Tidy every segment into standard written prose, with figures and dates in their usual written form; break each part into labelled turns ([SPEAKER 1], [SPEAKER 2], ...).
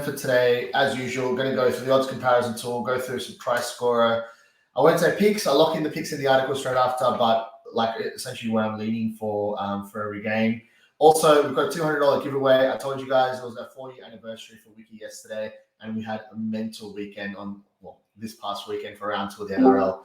[SPEAKER 1] for today, as usual, going to go through the odds comparison tool, go through some try scorer. I won't say picks. I lock in the picks in the article straight after, but like essentially where I'm leaning for every game. Also, we've got a $200 giveaway. I told you guys it was our 4-year anniversary for Wicky yesterday, and we had a mental weekend this past weekend for round 2 of the NRL.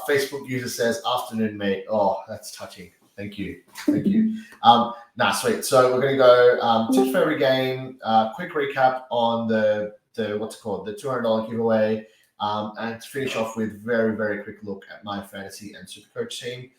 [SPEAKER 1] Facebook user says, "Afternoon, mate." Oh, that's touching. Thank you. Sweet. So we're going to go tips for every game, quick recap on the $200 giveaway, and to finish off with very, very quick look at my fantasy and SuperCoach team.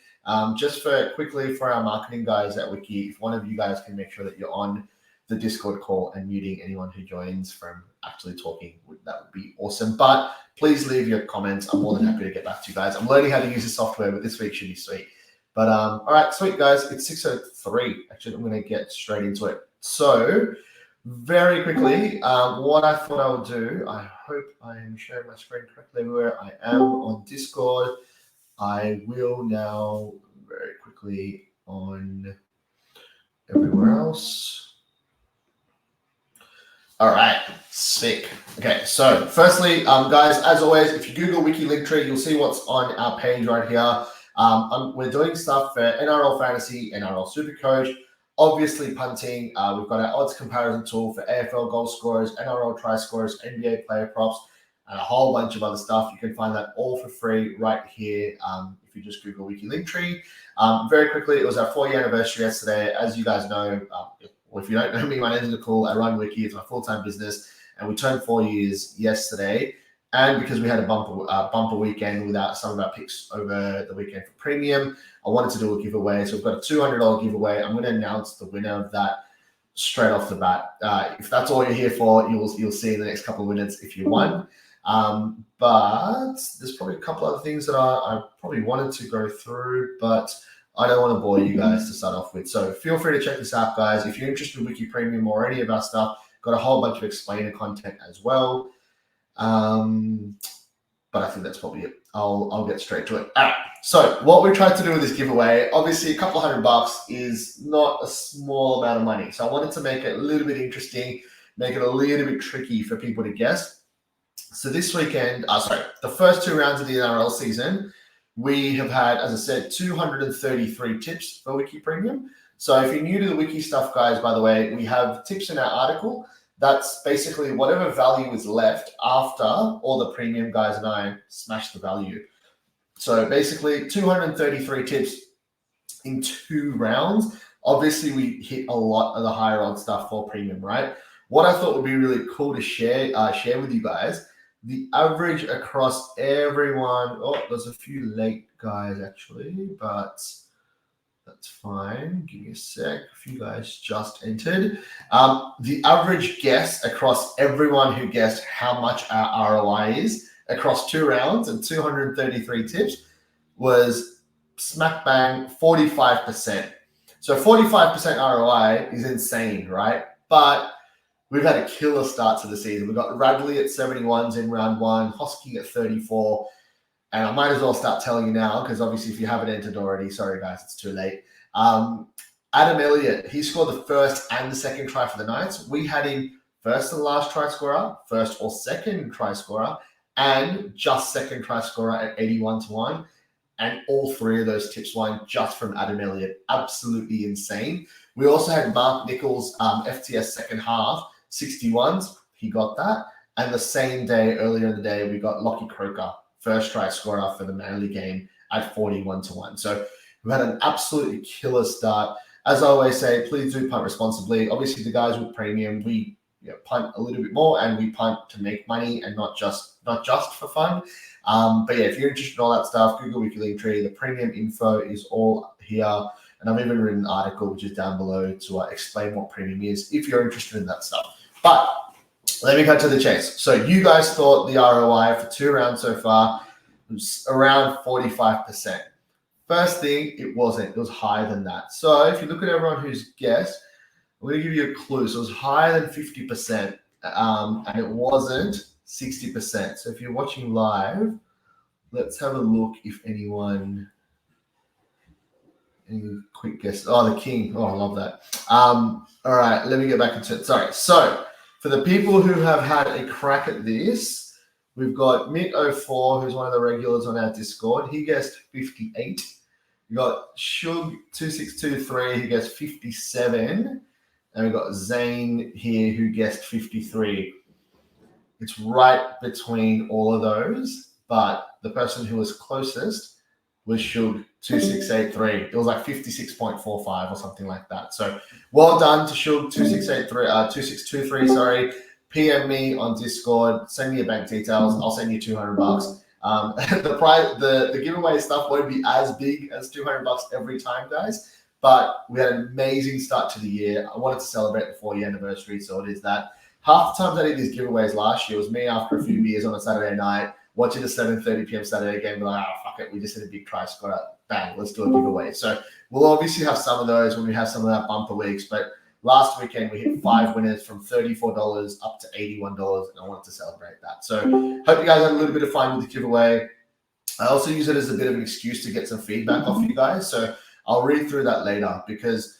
[SPEAKER 1] Just for our marketing guys at Wicky, if one of you guys can make sure that you're on the Discord call and muting anyone who joins from actually talking, that would be awesome. But please leave your comments. I'm more than happy to get back to you guys. I'm learning how to use the software, but this week should be sweet. But all right, sweet guys. It's 6:03. Actually, I'm going to get straight into it. So very quickly, what I thought I would do, I hope I am sharing my screen correctly everywhere. I am on Discord. I will now very quickly on everywhere else. All right, sick. Okay, so firstly, guys, as always, if you Google Wiki Linktree, you'll see what's on our page right here. We're doing stuff for NRL Fantasy, NRL SuperCoach, obviously punting. We've got our odds comparison tool for AFL goal scorers, NRL try scorers, NBA player props, and a whole bunch of other stuff. You can find that all for free right here if you just Google Wiki Linktree. Very quickly, it was our 4-year anniversary yesterday. As you guys know, if you don't know me, my name is Nakul. I run Wicky. It's my full-time business, and we turned 4 years yesterday. And because we had a bumper weekend without some of our picks over the weekend for premium, I wanted to do a giveaway. So we've got a $200 giveaway. I'm going to announce the winner of that straight off the bat. If that's all you're here for, you'll see in the next couple of minutes if you won. But there's probably a couple other things that I probably wanted to go through, but I don't want to bore you guys to start off with. So feel free to check this out, guys. If you're interested in Wiki Premium or any of our stuff, got a whole bunch of explainer content as well. But I think that's probably it. I'll get straight to it. All right. So what we tried to do with this giveaway, obviously a couple $100 is not a small amount of money. So I wanted to make it a little bit interesting, make it a little bit tricky for people to guess. So this weekend, the first 2 rounds of the NRL season, we have had, as I said, 233 tips for Wiki Premium. So if you're new to the Wiki stuff, guys, by the way, we have tips in our article. That's basically whatever value is left after all the premium guys and I smash the value. So basically 233 tips in 2 rounds. Obviously, we hit a lot of the higher odds stuff for premium, right? What I thought would be really cool to share with you guys, the average across everyone. Oh, there's a few late guys actually, but that's fine. Give me a sec. A few guys just entered. The average guess across everyone who guessed how much our ROI is across 2 rounds and 233 tips was smack bang 45%. So 45% ROI is insane, right? But we've had a killer start to the season. We've got Radley at 71s in round 1, Hosking at 34. And I might as well start telling you now, because obviously if you haven't entered already, sorry guys, it's too late. Adam Elliott, he scored the first and the second try for the Knights. We had him first and last try scorer, first or second try scorer, and just second try scorer at 81-1. And all 3 of those tips won just from Adam Elliott. Absolutely insane. We also had Mark Nichols, FTS second half, 61s. He got that. And the same day, earlier in the day, we got Lockie Croker, first try scorer for the Manly game at 41-1. So we've had an absolutely killer start. As I always say, please do punt responsibly. Obviously, the guys with premium, we punt a little bit more, and we punt to make money and not just for fun. But yeah, if you're interested in all that stuff, Google Wiki Linktree. The premium info is all here. And I've even written an article, which is down below, to explain what premium is if you're interested in that stuff. But let me cut to the chase. So you guys thought the ROI for 2 rounds so far was around 45%. First thing, it wasn't. It was higher than that. So if you look at everyone who's guessed, I'm going to give you a clue. So it was higher than 50%, and it wasn't 60%. So if you're watching live, let's have a look if anyone... Any quick guess? Oh, the King. Oh, I love that. All right, let me get back into it. Sorry. So For the people who have had a crack at this, we've got Mick04, who's one of the regulars on our Discord. He guessed 58. We got Shug2623, who guessed 57. And we've got Zane here, who guessed 53. It's right between all of those, but the person who was closest was Shug2683. It was like 56.45 or something like that. So well done to Shug2623, sorry. PM me on Discord, send me your bank details. I'll send you $200. The giveaway stuff won't be as big as $200 every time, guys. But we had an amazing start to the year. I wanted to celebrate the 40th anniversary, so it is that. Half the times I did these giveaways last year was me after a few beers on a Saturday night, watching the 7:30 p.m. Saturday game, be like, fuck it, we just hit a big try scorer. Bang, let's do a giveaway. So we'll obviously have some of those when we have some of that bumper weeks. But last weekend we hit 5 winners from $34 up to $81, and I wanted to celebrate that. So hope you guys had a little bit of fun with the giveaway. I also use it as a bit of an excuse to get some feedback off you guys. So I'll read through that later because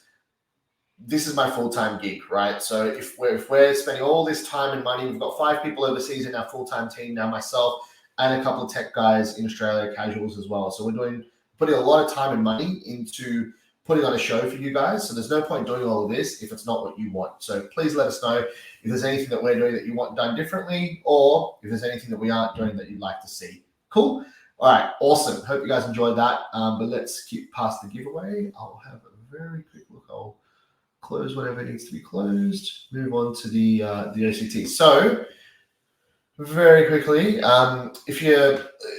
[SPEAKER 1] this is my full-time gig, right? So if we're spending all this time and money, we've got 5 people overseas in our full-time team now, myself and a couple of tech guys in Australia, casuals as well. So we're putting a lot of time and money into putting on a show for you guys. So there's no point doing all of this if it's not what you want. So please let us know if there's anything that we're doing that you want done differently, or if there's anything that we aren't doing that you'd like to see. Cool. All right. Awesome. Hope you guys enjoyed that. But let's keep past the giveaway. I'll have a very quick look. I'll close whatever needs to be closed. Move on to the OCT. So very quickly,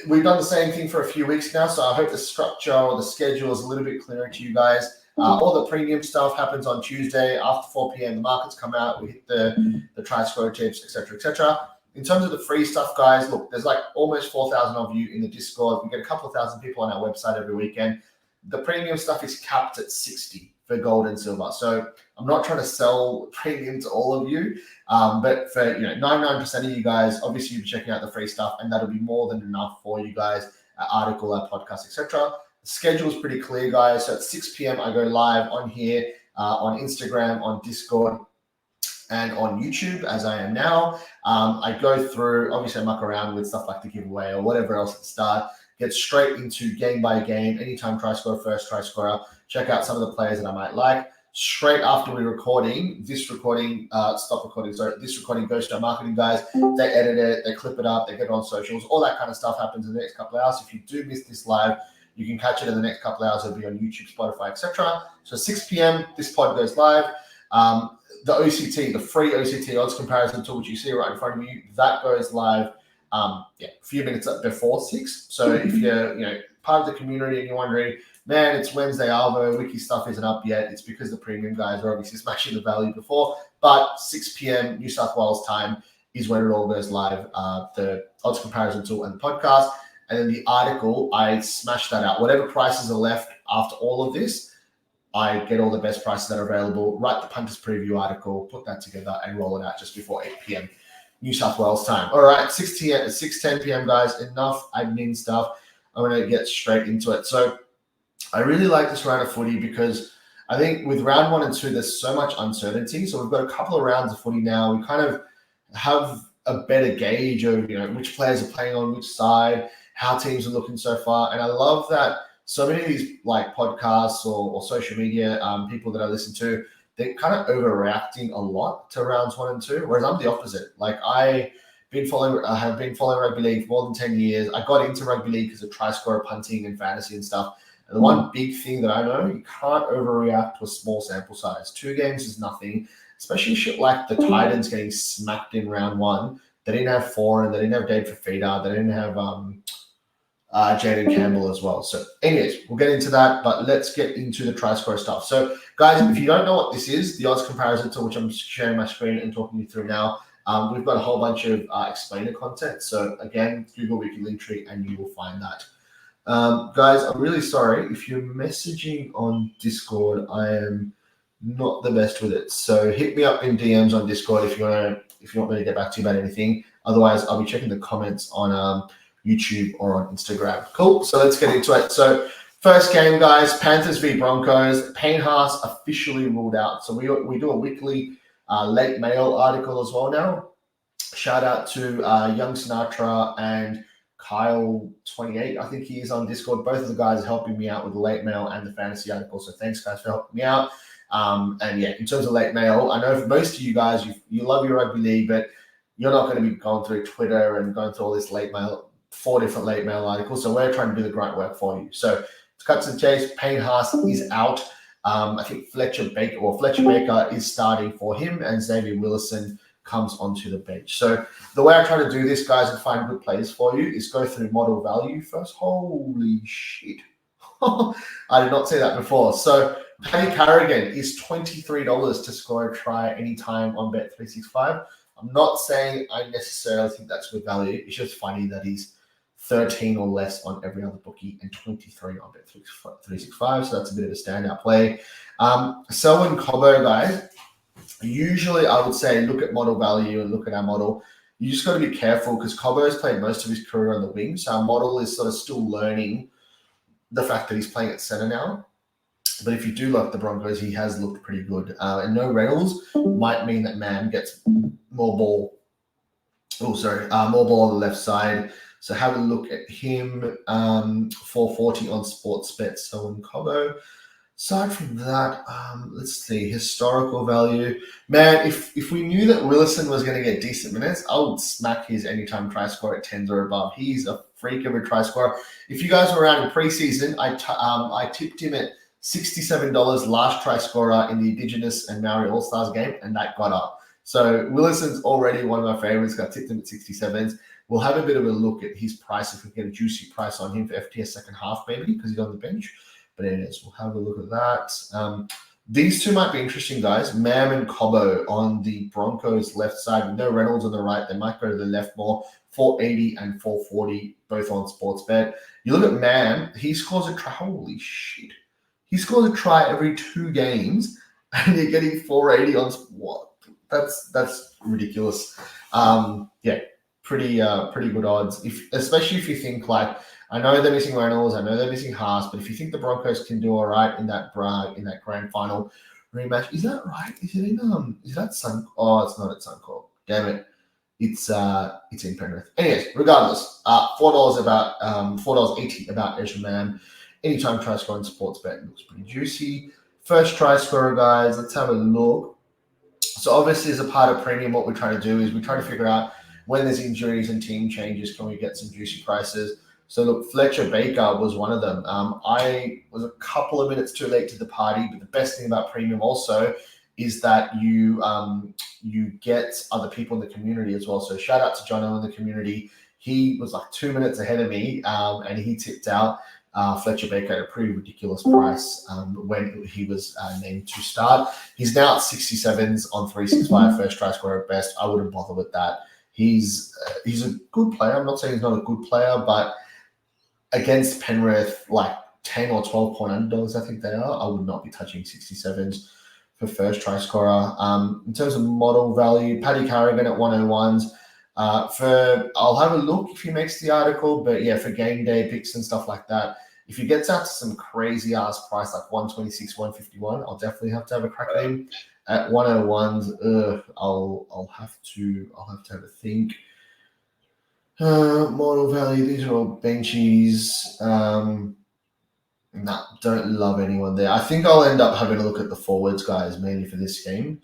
[SPEAKER 1] we've done the same thing for a few weeks now, so I hope the structure or the schedule is a little bit clearer to you guys. All the premium stuff happens on Tuesday after 4 p.m. The markets come out, we hit the try score tips, etc., etc. In terms of the free stuff, guys, look, there's like almost 4,000 of you in the Discord. We get a couple of thousand people on our website every weekend. The premium stuff is capped at 60 for gold and silver. So I'm not trying to sell premium to all of you, but for 99% of you guys, obviously you'll be checking out the free stuff, and that'll be more than enough for you guys. Our article, our podcast, etc. The schedule is pretty clear, guys. So at 6 p.m. I go live on here, on Instagram, on Discord, and on YouTube, as I am now. I go through, obviously I muck around with stuff like the giveaway or whatever else at the start. Get straight into game by game, anytime try scorer, first try scorer. Check out some of the players that I might like. Straight after we're recording, this recording goes to our marketing guys. They edit it, they clip it up, they get it on socials. All that kind of stuff happens in the next couple of hours. If you do miss this live, you can catch it in the next couple of hours. It'll be on YouTube, Spotify, etc. So 6 p.m., this pod goes live. The OCT, the free OCT odds comparison tool, which you see right in front of you, that goes live a few minutes before 6. So if you're part of the community and you're wondering, man, it's Wednesday, Arvo, Wicky stuff isn't up yet, it's because the premium guys are obviously smashing the value before. But 6 p.m. New South Wales time is when it all goes live, the odds comparison tool and the podcast. And then the article, I smash that out. Whatever prices are left after all of this, I get all the best prices that are available, write the Punters preview article, put that together, and roll it out just before 8 p.m. New South Wales time. All right, 6:10 p.m., guys. Enough admin stuff. I'm going to get straight into it. So I really like this round of footy because I think with round 1 and 2, there's so much uncertainty. So we've got a couple of rounds of footy now. We kind of have a better gauge of which players are playing on which side, how teams are looking so far. And I love that so many of these like podcasts or social media people that I listen to, they're kind of overreacting a lot to rounds 1 and 2, whereas I'm the opposite. Like I have been following rugby league for more than 10 years. I got into rugby league because of try scorer, punting, and fantasy and stuff. And the one big thing that I know, you can't overreact to a small sample size. 2 games is nothing, especially shit like the Titans getting smacked in round 1. They didn't have Foran, they didn't have Dave Fafita, they didn't have Jaden Campbell as well. So anyways, we'll get into that, but let's get into the try scorer stuff. So guys, if you don't know what this is, the odds comparison tool, which I'm sharing my screen and talking you through now, we've got a whole bunch of explainer content. So again, Google Wiki Linktree and you will find that. Guys, I'm really sorry. If you're messaging on Discord, I am not the best with it. So hit me up in DMs on Discord if you want me to get back to you about anything. Otherwise, I'll be checking the comments on YouTube or on Instagram. Cool. So let's get into it. So first game, guys, Panthers v Broncos. Payne Haas officially ruled out. So we do a weekly late mail article as well now. Shout out to Young Sinatra and Kyle28. I think he is on Discord. Both of the guys are helping me out with the late mail and the fantasy article. So thanks, guys, for helping me out. And yeah, in terms of late mail, I know for most of you guys, you love your rugby league, but you're not going to be going through Twitter and going through all this late mail, 4 different late mail articles. So we're trying to do the grunt work for you. So to cut to the chase, Payne Haas is out. I think Fletcher Baker is starting for him, and Xavier Willison comes onto the bench. So the way I try to do this, guys, and find good players for you is go through model value first. Holy shit. I did not see that before. So Paddy Carrigan is $23 to score a try anytime on Bet365. I'm not saying I necessarily think that's good value. It's just funny that he's 13 or less on every other bookie and 23 on Bet365. So that's a bit of a standout play. Selwyn Cobbo, guys, usually I would say look at model value and look at our model. You just got to be careful because Cobbo has played most of his career on the wing. So our model is sort of still learning the fact that he's playing at center now. But if you do like the Broncos, he has looked pretty good. And no Reynolds might mean that Mam gets more ball. More ball on the left side. So have a look at him. 440 on sports bet. So in Cobbo. Aside from that, let's see, historical value. Man, if we knew that Willison was going to get decent minutes, I would smack his anytime try score at 10s or above. He's a freak of a try scorer. If you guys were around in preseason, I tipped him at $67 last try scorer in the Indigenous and Maori All-Stars game, and that got up. So Willison's already one of my favorites. I tipped him at 67s. We'll have a bit of a look at his price if we get a juicy price on him for FTS second half, maybe, because he's on the bench. But anyways, we'll have a look at that. These two might be interesting, guys. Mam and Cobbo on the Broncos left side with no Reynolds on the right. They might go to the left more. 480 and 440, both on sports bet. You look at Mam, he scores a try. Holy shit. He scores a try every 2 games, and you're getting 480 on what? That's ridiculous. Yeah, pretty good odds. Especially if you think like, I know they're missing Reynolds, I know they're missing Haas, but if you think the Broncos can do all right in that grand final rematch, is that right? Is it in is that Sun? Oh, it's not at Suncorp. Damn it. It's in Penrith. Anyways, regardless, $4 about $4.80 about Ezra Mam. Anytime try scoring sports bet looks pretty juicy. First try scorer, guys. Let's have a look. So obviously, as a part of premium, what we try to do is we try to figure out when there's injuries and team changes, can we get some juicy prices? So look, Fletcher Baker was one of them. I was a couple of minutes too late to the party, but the best thing about premium also is that you get other people in the community as well. So shout out to Jono in the community. He was like 2 minutes ahead of me, and he tipped out Fletcher Baker at a pretty ridiculous price when he was named to start. He's now at 67s on 365, first try scorer at best. I wouldn't bother with that. He's a good player. I'm not saying he's not a good player, but against Penrith, like 10 or 12 point underdogs, I think they are, I would not be touching 67s for first try scorer. In terms of model value, Paddy Carrigan at 101s. I'll have a look if he makes the article, but yeah, for game day picks and stuff like that, if he gets out to some crazy ass price like 126, 151, I'll definitely have to have a crack at him. At 101s, I'll have to have a think. Model value, these are all benchies. Don't love anyone there. I think I'll end up having a look at the forwards, guys, mainly for this game.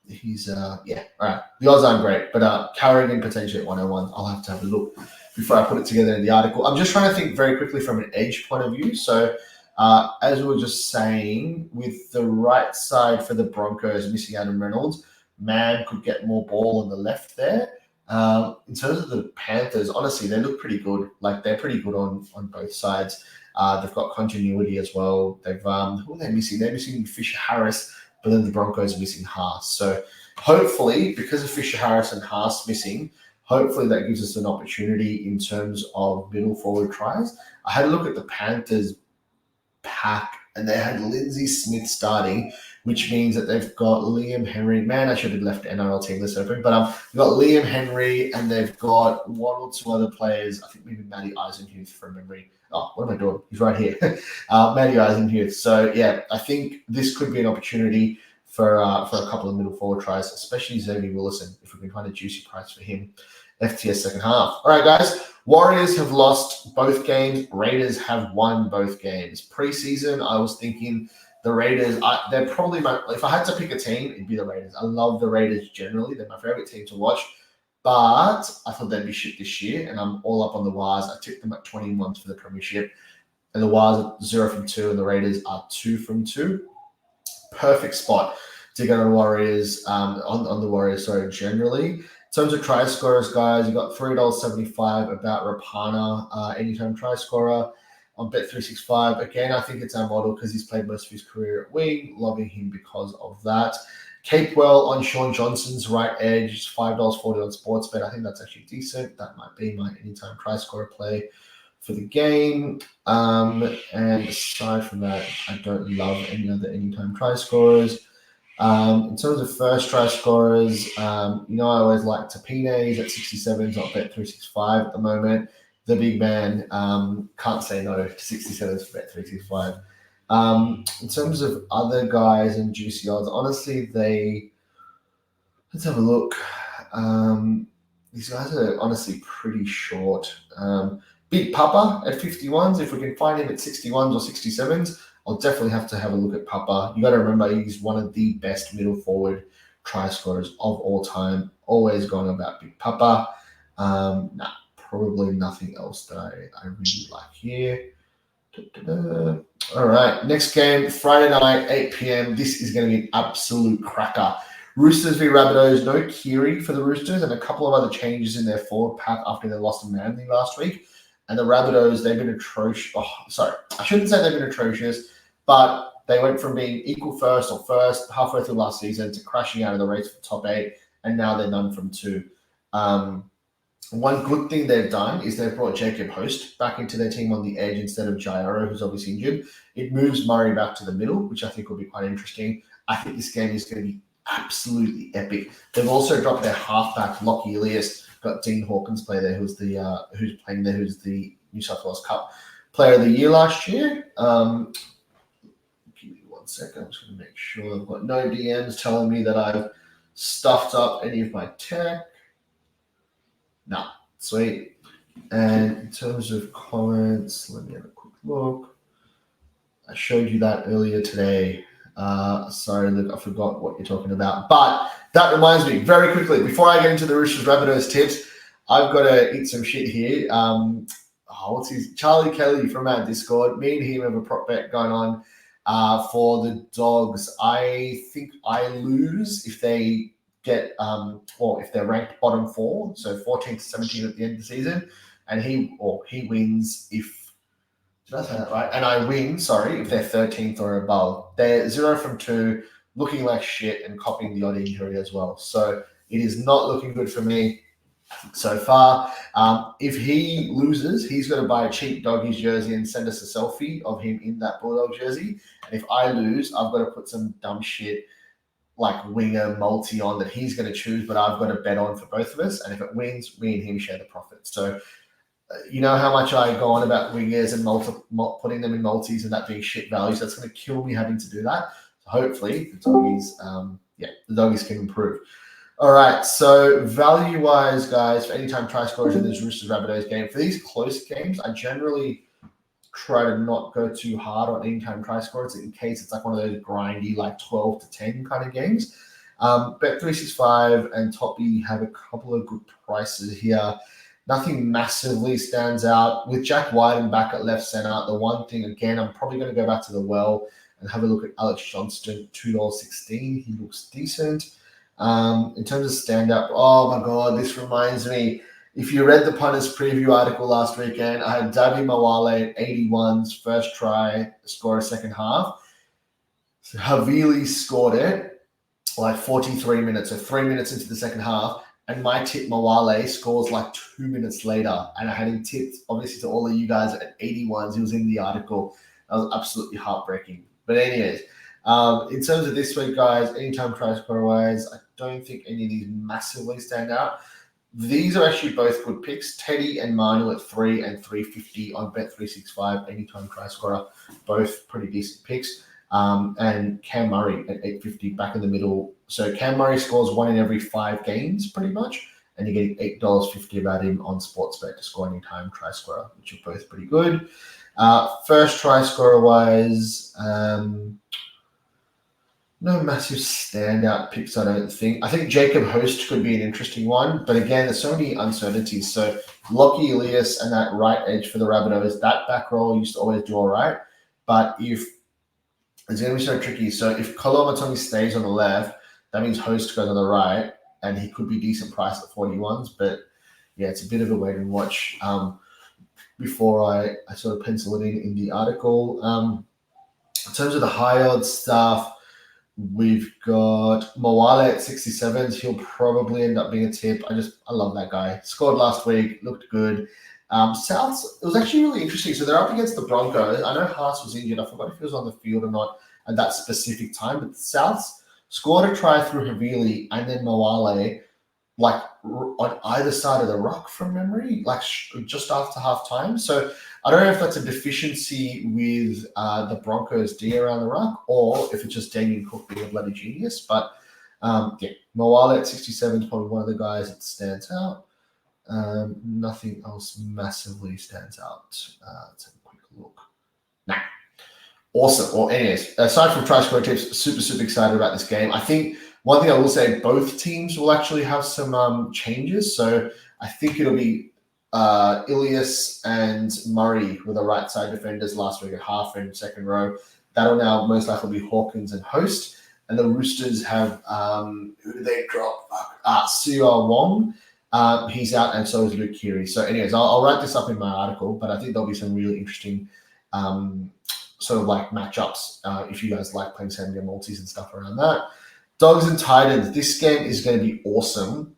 [SPEAKER 1] He's yeah, all right. The odds aren't great, but Carrigan potentially at 101. I'll have to have a look before I put it together in the article. I'm just trying to think very quickly from an edge point of view. So as we were just saying, with the right side for the Broncos missing Adam Reynolds, Man could get more ball on the left there. In terms of the Panthers, honestly, they look pretty good. Like they're pretty good on both sides. They've got continuity as well. They've who are they missing? They're missing Fisher Harris, but then the Broncos are missing Haas. So hopefully, because of Fisher Harris and Haas missing, hopefully that gives us an opportunity in terms of middle forward tries. I had a look at the Panthers pack, and they had Lindsay Smith starting, which means that they've got Liam Henry. Man, I should have left NRL team list open, but they've got Liam Henry, and they've got one or two other players. I think maybe Matty Eisenhuth from memory. Oh, what am I doing? He's right here. Matty Eisenhuth. So, yeah, I think this could be an opportunity for a couple of middle forward tries, especially Xavier Willison, if we can find a juicy price for him. FTS second half. All right, guys. Warriors have lost both games. Raiders have won both games. Preseason, I was thinking the Raiders, they're probably if I had to pick a team, it'd be the Raiders. I love the Raiders generally. They're my favorite team to watch. But I thought they'd be shit this year, and I'm all up on the Wars. I took them at 21 for the premiership. And the Wars are 0 from 2, and the Raiders are 2 from 2. Perfect spot to get on Warriors, on the Warriors, generally. In terms of try scorers, guys, you got $3.75 about Rapana, anytime try scorer on Bet365. Again, I think it's our model because he's played most of his career at wing. Loving him because of that. Capewell on Sean Johnson's right edge, $5.40 on Sportsbet. I think that's actually decent. That might be my anytime try scorer play for the game. And aside from that, I don't love any other anytime try scorers. In terms of first try scorers, I always like Tapine. He's at 67. He's not Bet365 at the moment. The big man can't say no to 67s for Bet365. In terms of other guys and juicy odds, honestly, let's have a look. These guys are honestly pretty short. Big Papa at 51s. If we can find him at 61s or 67s, I'll definitely have to have a look at Papa. You got to remember, he's one of the best middle forward try scorers of all time. Always going about Big Papa. Probably nothing else that I really like here. All right, next game, Friday night, 8 p.m. This is going to be an absolute cracker. Roosters v Rabbitohs. No Kiri for the Roosters, and a couple of other changes in their forward pack after they lost to Manly last week. And the Rabbitohs, they've been atrocious. I shouldn't say they've been atrocious, but they went from being equal first halfway through last season to crashing out of the race for top 8, and now they're none from 2. One good thing they've done is they've brought Jacob Host back into their team on the edge instead of Jairo, who's obviously injured. It moves Murray back to the middle, which I think will be quite interesting. I think this game is going to be absolutely epic. They've also dropped their halfback, Lockie Elias. Got Dean Hawkins play there, who's the New South Wales Cup Player of the Year last year. Give me 1 second. I'm just going to make sure I've got no DMs telling me that I've stuffed up any of my tech. No, sweet. And in terms of comments, let me have a quick look. I showed you that earlier today. Sorry, Luke, I forgot what you're talking about. But that reminds me, very quickly, before I get into the Roosters Rabbitohs tips, I've got to eat some shit here. Charlie Kelly from our Discord. Me and him have a prop bet going on for the Dogs. I think I lose if they get if they're ranked bottom 4, so 14 to 17 at the end of the season, and he wins if did I say that right? And I win, if they're 13th or above. They're 0 from 2, looking like shit and copying the odd injury as well. So it is not looking good for me so far. If he loses, he's going to buy a cheap Doggies jersey and send us a selfie of him in that Bulldog jersey. And if I lose, I've got to put some dumb shit like winger multi on that he's going to choose, but I've got to bet on for both of us. And if it wins, me and him share the profit. So you know how much I go on about wingers and putting them in multis and that being shit values. That's going to kill me having to do that. So hopefully the Doggies can improve. All right, so value-wise, guys, for anytime try scorers in this Roosters Rabbitohs game, for these close games, I generally try to not go too hard on anytime try scorers in case it's like one of those grindy, like 12 to 10 kind of games. Bet365 and Toppy have a couple of good prices here. Nothing massively stands out. With Jack Wyden back at left center, the one thing, again, I'm probably going to go back to the well and have a look at Alex Johnston, $2.16. He looks decent. In terms of stand-up, oh my God, this reminds me. If you read the Punters preview article last weekend, I had Davi Mawale at 81s, first try, score a second half. So Havili scored it like 43 minutes, so 3 minutes into the second half. And my tip, Mawale, scores like 2 minutes later. And I had him tipped, obviously, to all of you guys at 81s. He was in the article. That was absolutely heartbreaking. But anyways, in terms of this week, guys, anytime try score-wise, I don't think any of these massively stand out. These are actually both good picks. Teddy and Manu at 3 and 350 on Bet365. Anytime try scorer, both pretty decent picks. and Cam Murray at 850 back in the middle. So Cam Murray scores 1 in every 5 games pretty much, and you're getting $8.50 about him on Sportsbet to score anytime try scorer, which are both pretty good. First try scorer wise, no massive standout picks, I don't think. I think Jacob Host could be an interesting one, but again, there's so many uncertainties. So Lockie Elias and that right edge for the Rabbitohs, that back row used to always do all right, but if it's going to be so tricky. So if Kolomatoni stays on the left, that means Host goes on the right, and he could be decent price at 41s. But yeah, it's a bit of a wait and watch before I sort of pencil it in the article. In terms of the high odds stuff, we've got Moale at 67s. He'll probably end up being a tip. I love that guy. Scored last week, looked good. Souths, it was actually really interesting. So they're up against the Broncos. I know Haas was injured. I forgot if he was on the field or not at that specific time. But the Souths scored a try through Havili and then Moale, like on either side of the ruck from memory, like just after half time. So I don't know if that's a deficiency with the Broncos D around the ruck or if it's just Damien Cook being a bloody genius. But yeah, Moale at 67 is probably one of the guys that stands out. Nothing else massively stands out. Let's have a quick look. Nah. Awesome. Well, anyways, aside from try score tips, super excited about this game. I think one thing I will say, both teams will actually have some changes. So I think it'll be Ilias and Murray were the right side defenders last week at half and second row. That'll now most likely be Hawkins and Host. And the Roosters have, who do they drop? Siua Wong. He's out, and so is Luke Keary. So anyways, I'll write this up in my article, but I think there'll be some really interesting sort of like matchups if you guys like playing same-game multis and stuff around that. Dogs and Titans, this game is going to be awesome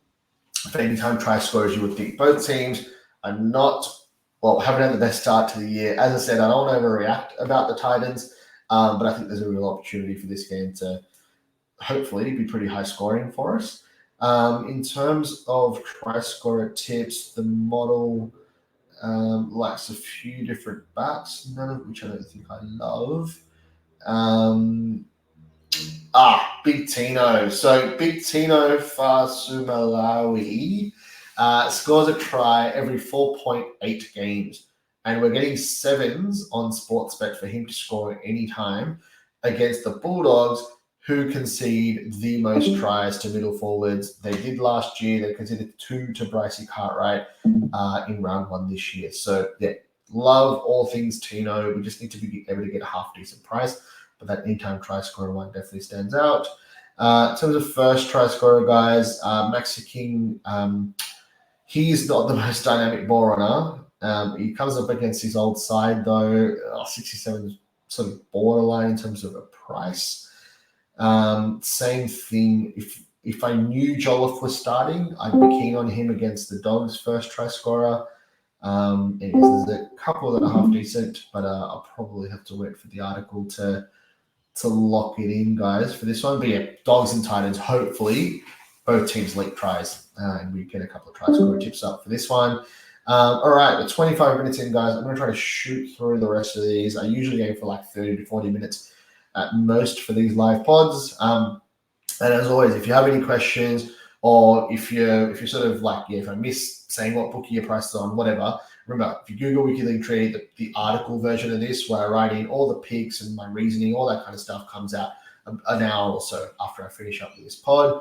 [SPEAKER 1] for anytime try scorers, you would think. Both teams are haven't had the best start to the year. As I said, I don't want to overreact about the Titans, but I think there's a real opportunity for this game to hopefully be pretty high scoring for us. In terms of try scorer tips, the model likes a few different backs, none of which I don't think I love. Big Tino. So Big Tino Fasumalawi scores a try every 4.8 games. And we're getting 7s on Sportsbet for him to score at any time against the Bulldogs, who concede the most tries to middle forwards. They did last year. They conceded 2 to Brycey Cartwright in round 1 this year. So, yeah, love all things Tino. We just need to be able to get a half-decent price. But that anytime try scorer one definitely stands out. In terms of first try scorer, guys, Maxi King, he's not the most dynamic ball runner. He comes up against his old side, though. 67 is sort of borderline in terms of a price. Same thing. If I knew Jolliffe was starting, I'd be keen on him against the Dogs' first try scorer. There's a couple that are half decent, but I'll probably have to wait for the article to lock it in, guys, for this one. But yeah, Dogs and Titans, hopefully both teams leak tries, and we get a couple of try scorer tips up for this one. All right, we're 25 minutes in, guys. I'm going to try to shoot through the rest of these. I usually aim for like 30 to 40 minutes at most for these live pods. And as always, if you have any questions, or if you're sort of like, if I miss saying what bookie your price is on, whatever, remember, if you Google Wiki Linktree, the article version of this, where I write in all the picks and my reasoning, all that kind of stuff comes out an hour or so after I finish up with this pod.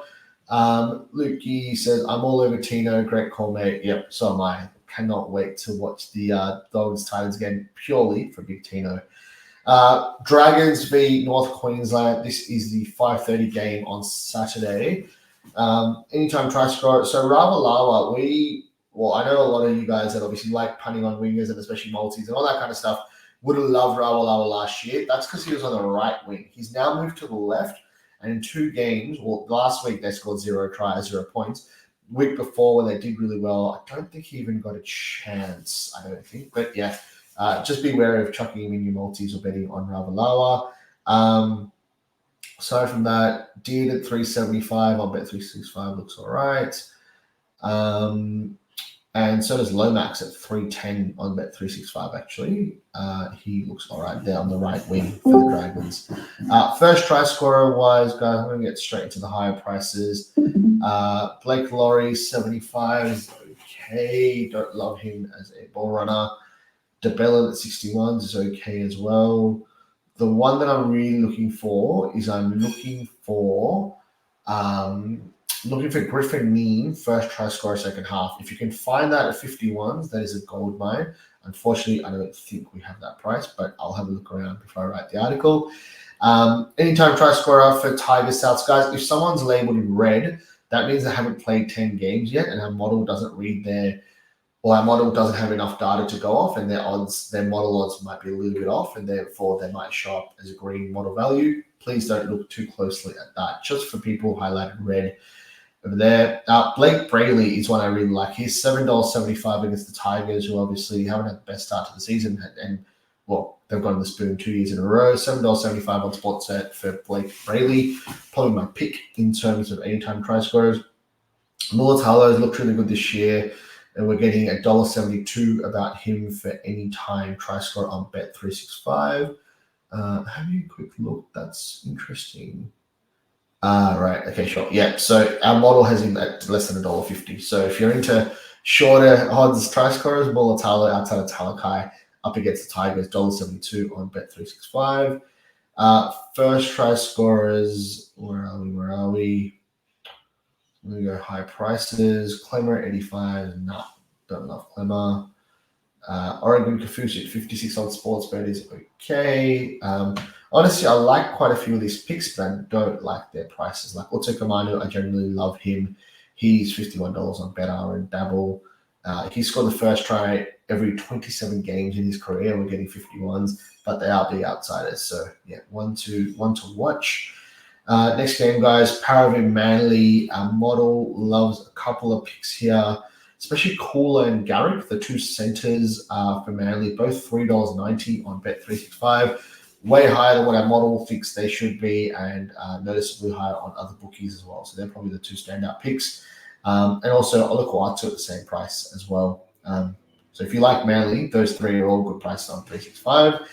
[SPEAKER 1] Lukey says, I'm all over Tino. Great call, mate. Yep, so am I. Cannot wait to watch the Dogs-Titans game purely for Big Tino. Dragons v North Queensland. This is the 5:30 game on Saturday. Anytime try scorer. So Ravalawa, I know a lot of you guys that obviously like punting on wingers and especially multis and all that kind of stuff would have loved Ravalawa last year. That's because he was on the right wing. He's now moved to the left, and in 2 games, last week they scored 0 tries, 0 points. Week before, when they did really well, I don't think he even got a chance, I don't think. But yeah, just be wary of chucking him in your multis or betting on Ravalawa. Aside from that, did at 375. I'll bet 365 looks all right. And so does Lomax at 310 on Bet365, actually. He looks all right there on the right wing for the Dragons. First try scorer wise, guys, I'm going to get straight into the higher prices. Blake Laurie, 75 is okay. Don't love him as a ball runner. DeBellin at 61 is okay as well. The one that I'm really looking for is looking for Griffin Neame, first try scorer, second half. If you can find that at 51s, that is a gold mine. Unfortunately, I don't think we have that price, but I'll have a look around before I write the article. Anytime try scorer for Tigers Souths, guys. If someone's labeled in red, that means they haven't played 10 games yet, and our model doesn't read our model doesn't have enough data to go off, and their model odds might be a little bit off, and therefore they might show up as a green model value. Please don't look too closely at that. Just for people highlighted red over there. Blake Brayley is one I really like. He's $7.75 against the Tigers, who obviously haven't had the best start to the season, and they've gone to the spoon 2 years in a row. $7.75 on Sportsnet for Blake Brayley. Probably my pick in terms of anytime try scorers. Mulatalo looked really good this year, and we're getting $1.72 about him for any time try scorer on Bet365. Have you a quick look? That's interesting. Right. Okay, sure. Yeah. So our model has him at less than $1.50. So if you're into shorter odds try scorers, Mulatalo outside of Talakai up against the Tigers, $1.72 on Bet365. First try scorers, where are we? We go high prices. Clemmer at 85. No, don't love Clemmer. Oregon Kafusi at 56 on Sportsbet is okay. Honestly, I like quite a few of these picks, but I don't like their prices. Like Otto Kamanu, I generally love him. He's $51 on BetR and Dabble. He scored the first try every 27 games in his career. We're getting 51s, but they are big outsiders. So yeah, one to watch. Next game, guys, Paragon Manly. Our model loves a couple of picks here, especially Cooler and Garrick, the two centers for Manly, both $3.90 on Bet365. Way higher than what our model thinks they should be, and noticeably higher on other bookies as well. So they're probably the two standout picks. And also Olakuatu at the same price as well. So if you like Manly, those three are all good prices on 365.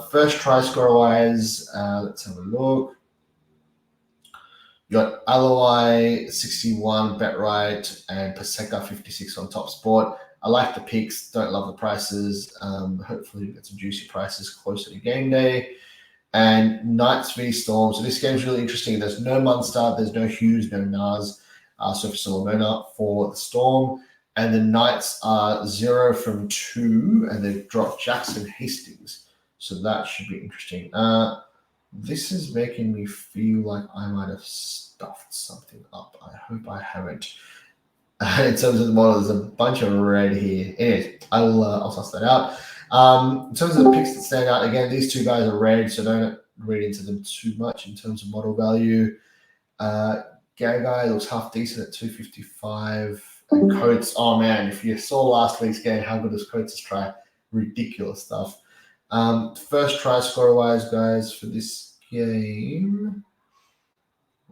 [SPEAKER 1] First try scorer wise, let's have a look. You got Aloi 61, BetRight, and Paseka 56 on Top Sport. I like the picks, don't love the prices. Hopefully we get some juicy prices closer to game day. And Knights v Storm. So this game's really interesting. There's no Munster, there's no Hughes, no Nas. So for Solomona for the Storm. And the Knights are 0 from 2, and they've dropped Jackson Hastings. So that should be interesting. This is making me feel like I might have stuffed something up. I hope I haven't. In terms of the model, there's a bunch of red here. Anyways, I'll suss that out. In terms of the picks that stand out, again, these two guys are red, so don't read into them too much in terms of model value. Gagai looks half decent at 255. And Coates, oh man, if you saw last week's game, how good is Coates' try? Ridiculous stuff. First try scorer wise, guys, for this game.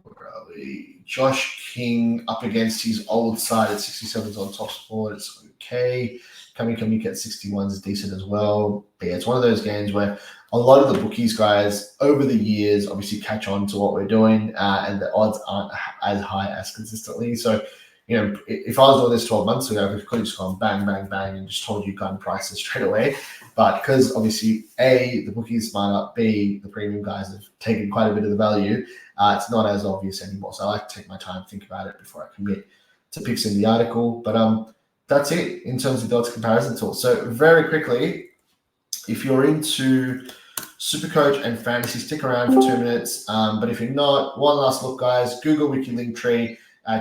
[SPEAKER 1] Where are we? Josh King up against his old side at 67s on Top Sport. It's okay. Kamika at 61s is decent as well. But yeah, it's one of those games where a lot of the bookies, guys, over the years, obviously catch on to what we're doing, and the odds aren't as high as consistently. So, you know, if I was doing this 12 months ago, I could have just gone bang, bang, bang, and just told you gun prices straight away. But because obviously, A, the bookies are smarter, B, the premium guys have taken quite a bit of the value, it's not as obvious anymore. So I like to take my time, think about it before I commit to picks in the article. But that's it in terms of the odds comparison tool. So very quickly, if you're into SuperCoach and Fantasy, stick around for 2 minutes. But if you're not, one last look, guys. Google Wicky Linktree,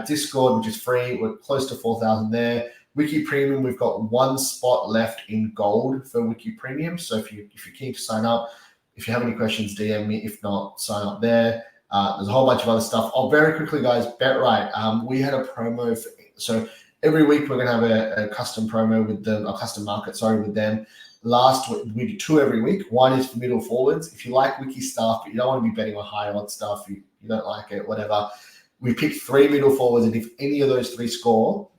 [SPEAKER 1] Discord, which is free. We're close to 4,000 there. Wiki Premium, we've got one spot left in gold for Wiki Premium. So if you're keen to sign up, if you have any questions, DM me. If not, sign up there. There's a whole bunch of other stuff. Oh, very quickly, guys, BetRight. We had a promo so every week we're going to have a custom promo with them, a custom market, with them. Last week, we do 2 every week. One is for middle forwards. If you like Wiki stuff, but you don't want to be betting on high odds stuff, you don't like it, whatever. We picked 3 middle forwards, and if any of those 3 score,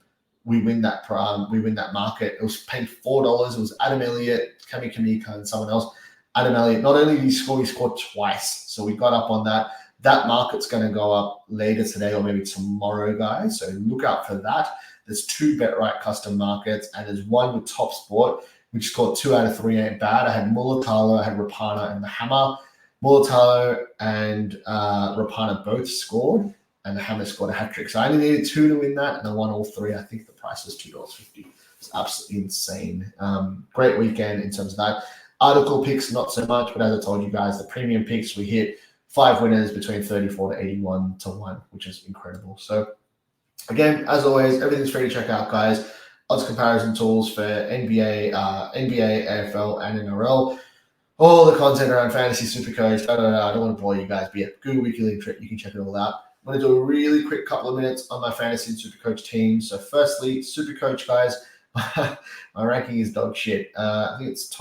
[SPEAKER 1] we win that market. It was paid $4. It was Adam Elliott, Kami Kamika, and someone else. Adam Elliott, not only did he scored twice. So we got up on that. That market's going to go up later today or maybe tomorrow, guys. So look out for that. There's 2 BetRight custom markets, and there's one with Top Sport, which scored 2 out of 3 ain't bad. I had Mulatalo, I had Rapana, and the Hammer. Mulatalo and Rapana both scored, and the Hammer scored a hat-trick. So I only needed 2 to win that, and I won all 3. I think the price was $2.50. It's absolutely insane. Great weekend in terms of that. Article picks, not so much, but as I told you guys, the premium picks, we hit 5 winners between 34 to 81 to 1, which is incredible. So again, as always, everything's free to check out, guys. Odds comparison tools for NBA, AFL, and NRL. All the content around Fantasy SuperCoach. I don't want to bore you guys, but yeah, Google Wicky link, you can check it all out. I'm going to do a really quick couple of minutes on my Fantasy and SuperCoach team. So firstly, SuperCoach, guys, my ranking is dog shit. I think it's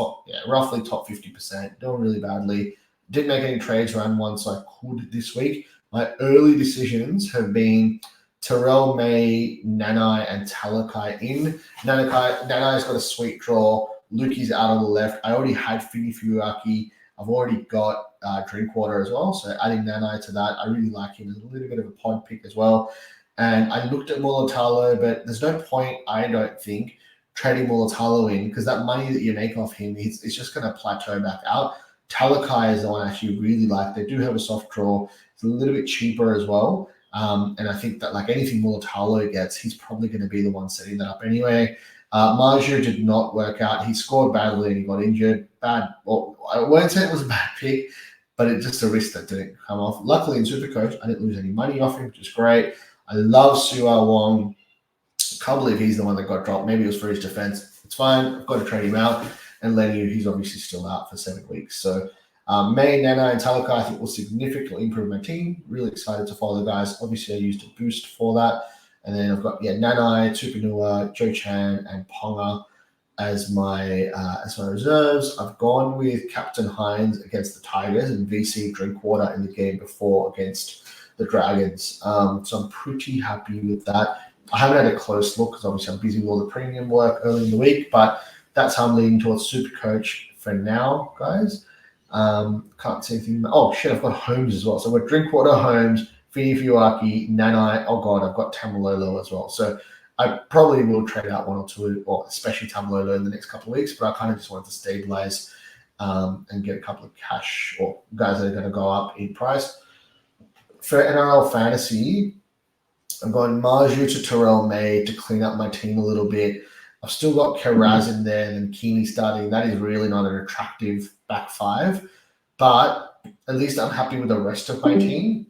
[SPEAKER 1] roughly top 50%. Doing really badly. Didn't make any trades round 1, so I could this week. My early decisions have been Terrell May, Nanai, and Talakai in. Nanai's got a sweet draw. Lukey's out on the left. I already had Fini-Fuaki. I've already got Drinkwater as well. So adding Nanai to that, I really like him. There's a little bit of a pod pick as well. And I looked at Mulatalo, but there's no point, I don't think, trading Mulatalo in, because that money that you make off him, it's just going to plateau back out. Talakai is the one I actually really like. They do have a soft draw. It's a little bit cheaper as well. And I think that like anything Mulatalo gets, he's probably going to be the one setting that up anyway. Marju did not work out. He scored badly and he got injured. Well, I won't say it was a bad pick, but it's just a risk that didn't come off. Luckily in SuperCoach, I didn't lose any money off him, which is great. I love Sua Wong. Can't believe he's the one that got dropped. Maybe it was for his defense. It's fine. I've got to trade him out. And Lenu, he's obviously still out for 7 weeks. So May, Nana, and Talaka, I think will significantly improve my team. Really excited to follow the guys. Obviously, I used a boost for that. And then I've got Nanai, Tupanua, Joe Chan, and Ponga as my reserves. I've gone with Captain Hines against the Tigers and VC Drinkwater in the game before against the Dragons. So I'm pretty happy with that. I haven't had a close look because obviously I'm busy with all the premium work early in the week, but that's how I'm leaning towards SuperCoach for now, guys. Can't see anything. Oh shit, I've got Holmes as well. So we're Drinkwater, Holmes, Fini-Fuaki, Nanai. Oh god, I've got Tamalolo as well. So I probably will trade out 1 or 2, or especially Tamalolo in the next couple of weeks. But I kind of just wanted to stabilize and get a couple of cash or guys that are going to go up in price. For NRL Fantasy, I'm going Marju to Terrell May to clean up my team a little bit. I've still got Karaz in there and Keeney starting. That is really not an attractive back 5, but at least I'm happy with the rest of my team.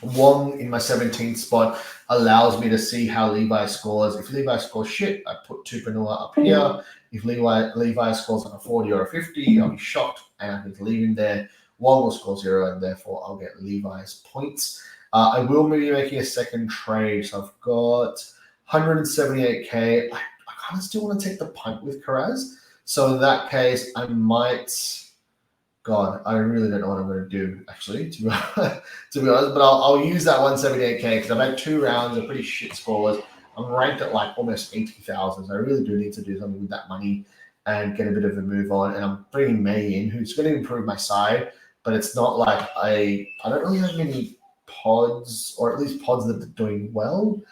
[SPEAKER 1] Wong in my 17th spot allows me to see how Levi scores. If Levi scores shit, I put Tupanua up here. If Levi scores like a 40 or a 50, I'll be shocked and I can leave him there. Wong will score 0 and therefore I'll get Levi's points. I will be making a second trade. So I've got 178K. I kind of still want to take the punt with Karaz. So in that case, I might... God, I really don't know what I'm going to do, actually, to be honest. But I'll use that 178K because I've had 2 rounds of pretty shit scores. I'm ranked at like almost 80,000. So I really do need to do something with that money and get a bit of a move on. And I'm bringing May in, who's going to improve my side. But it's not like I don't really have many pods, or at least pods that are doing well.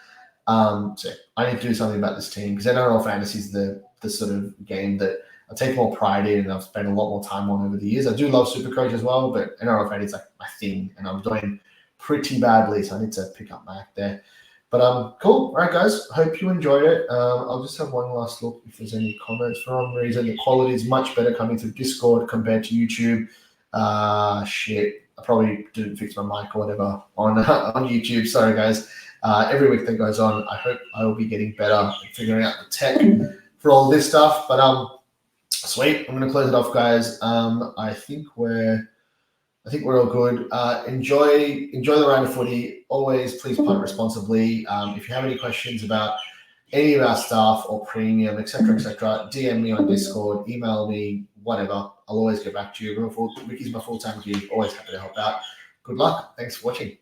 [SPEAKER 1] So I need to do something about this team because NRL Fantasy is the sort of game that I take more pride in and I've spent a lot more time on over the years. I do love SuperCoach as well, but NRL Fantasy is like my thing and I'm doing pretty badly, so I need to pick up my act there. But cool. All right, guys. Hope you enjoyed it. I'll just have one last look if there's any comments. For some reason, the quality is much better coming through Discord compared to YouTube. Shit. I probably didn't fix my mic or whatever on YouTube. Sorry, guys. Every week that goes on, I hope I will be getting better at figuring out the tech for all this stuff. But sweet. I'm going to close it off, guys. I think we're all good. Enjoy the round of footy. Always, please punt responsibly. If you have any questions about any of our stuff or premium, etc., DM me on Discord, email me, whatever. I'll always get back to you. Wicky's my full-time gig. Always happy to help out. Good luck. Thanks for watching.